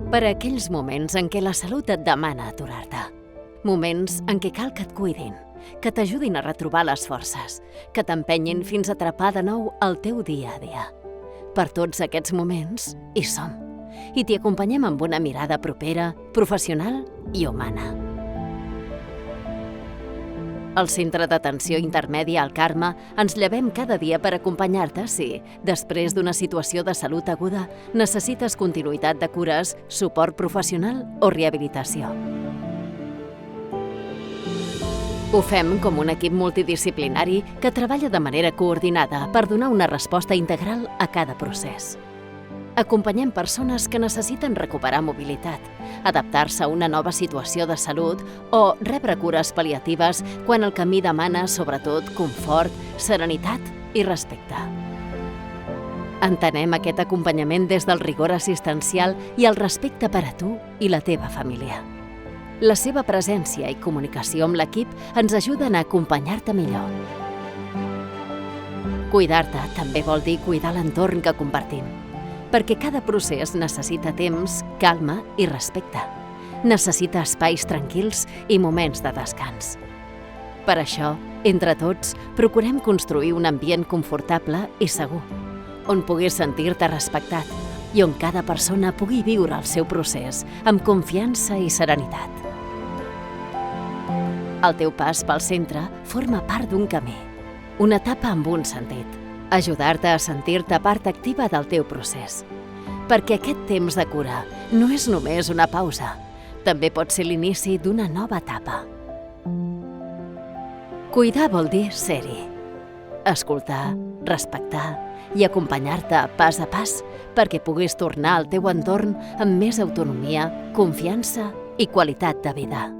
Per a aquells moments en què la salut et demana aturar-te. Moments en què cal que et cuidin, que t'ajudin a retrobar les forces, que t'empenyin fins a atrapar de nou el teu dia a dia. Per tots aquests moments hi som, i t'hi acompanyem amb una mirada propera, professional i humana. Al Centre d'Atenció Intermèdia al Carme ens llevem cada dia per acompanyar-te si, després d'una situació de salut aguda, necessites continuïtat de cures, suport professional o rehabilitació. Ho fem com un equip multidisciplinari que treballa de manera coordinada per donar una resposta integral a cada procés. Acompanyem persones que necessiten recuperar mobilitat, adaptar-se a una nova situació de salut o rebre cures pal·liatives quan el camí demana, sobretot, confort, serenitat i respecte. Entenem aquest acompanyament des del rigor assistencial i el respecte per a tu i la teva família. La seva presència i comunicació amb l'equip ens ajuden a acompanyar-te millor. Cuidar-te també vol dir cuidar l'entorn que compartim, perquè cada procés necessita temps, calma i respecte. Necessita espais tranquils i moments de descans. Per això, entre tots, procurem construir un ambient confortable i segur, on puguis sentir-te respectat i on cada persona pugui viure el seu procés amb confiança i serenitat. El teu pas pel centre forma part d'un camí, una etapa amb un sentit, ajudar-te a sentir-te part activa del teu procés. Perquè aquest temps de cura no és només una pausa, també pot ser l'inici d'una nova etapa. Cuidar vol dir ser-hi. Escoltar, respectar i acompanyar-te pas a pas perquè puguis tornar al teu entorn amb més autonomia, confiança i qualitat de vida.